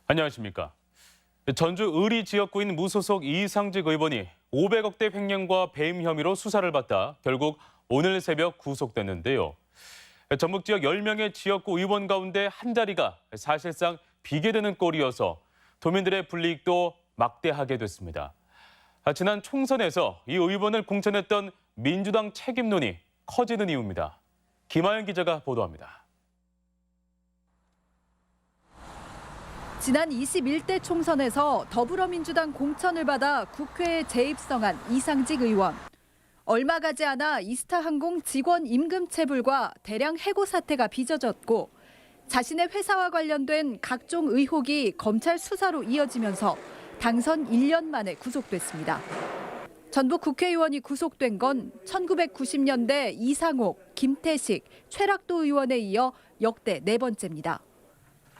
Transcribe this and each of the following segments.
안녕하십니까. 전주 의리 지역구인 무소속 이상직 의원이 500억대 횡령과 배임 혐의로 수사를 받다 결국 오늘 새벽 구속됐는데요. 전북 지역 10명의 지역구 의원 가운데 한 자리가 사실상 비게 되는 꼴이어서 도민들의 불이익도 막대하게 됐습니다. 지난 총선에서 이 의원을 공천했던 민주당 책임론이 커지는 이유입니다. 김하연 기자가 보도합니다. 지난 21대 총선에서 더불어민주당 공천을 받아 국회에 재입성한 이상직 의원. 얼마 가지 않아 이스타항공 직원 임금 체불과 대량 해고 사태가 빚어졌고 자신의 회사와 관련된 각종 의혹이 검찰 수사로 이어지면서 당선 1년 만에 구속됐습니다. 전북 국회의원이 구속된 건 1990년대 이상옥, 김태식, 최락도 의원에 이어 역대 4번째입니다.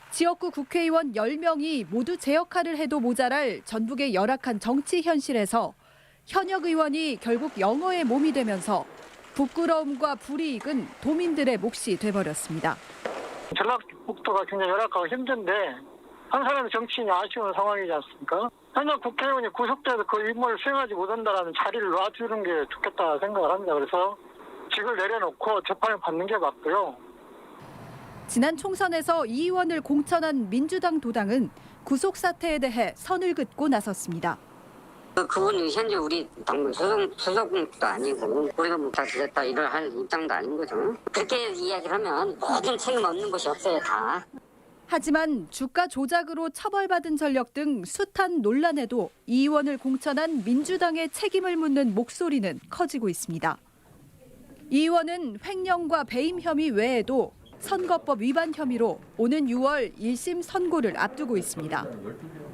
지역구 국회의원 10명이 모두 제 역할을 해도 모자랄 전북의 열악한 정치 현실에서 현역 의원이 결국 영어의 몸이 되면서 부끄러움과 불이익은 도민들의 몫이 돼버렸습니다. 전라북도가 굉장히 열악하고 힘든데 한 사람의 정치인이 아쉬운 상황이지 않습니까? 현역 국회의원이 구속돼서 그 임무를 수행하지 못한다는 자리를 놔주는 게 좋겠다 생각을 합니다. 그래서 직을 내려놓고 재판을 받는 게 맞고요. 지난 총선에서 이 의원을 공천한 민주당 도당은 구속 사태에 대해 선을 긋고 나섰습니다. 그분이 현재 우리 당문 소속도 아니고 우리가 다 들렸다 이걸 할 입장도 아닌 거죠. 그렇게 이야기를 하면 모든 책임 없는 것이 없어요 다. 하지만 주가 조작으로 처벌받은 전력 등 숱한 논란에도 이 의원을 공천한 민주당의 책임을 묻는 목소리는 커지고 있습니다. 이 의원은 횡령과 배임 혐의 외에도 선거법 위반 혐의로 오는 6월 1심 선고를 앞두고 있습니다.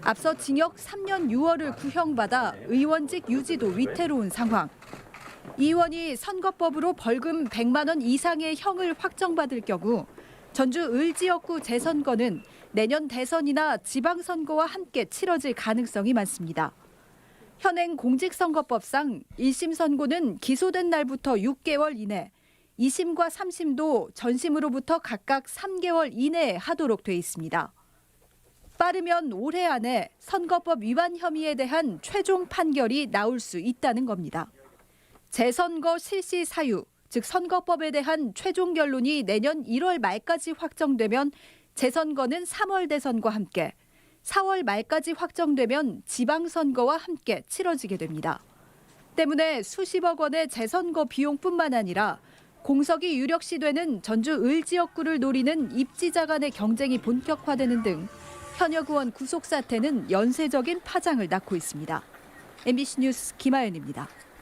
앞서 징역 3년 6월을 구형받아 의원직 유지도 위태로운 상황. 이 의원이 선거법으로 벌금 100만 원 이상의 형을 확정받을 경우 전주 을지역구 재선거는 내년 대선이나 지방선거와 함께 치러질 가능성이 많습니다. 현행 공직선거법상 1심 선고는 기소된 날부터 6개월 이내, 2심과 3심도 전심으로부터 각각 3개월 이내에 하도록 돼 있습니다. 빠르면 올해 안에 선거법 위반 혐의에 대한 최종 판결이 나올 수 있다는 겁니다. 재선거 실시 사유, 즉 선거법에 대한 최종 결론이 내년 1월 말까지 확정되면 재선거는 3월 대선과 함께, 4월 말까지 확정되면 지방선거와 함께 치러지게 됩니다. 때문에 수십억 원의 재선거 비용뿐만 아니라 공석이 유력시되는 전주 을지역구를 노리는 입지자 간의 경쟁이 본격화되는 등 현역 의원 구속 사태는 연쇄적인 파장을 낳고 있습니다. MBC 뉴스 김하연입니다.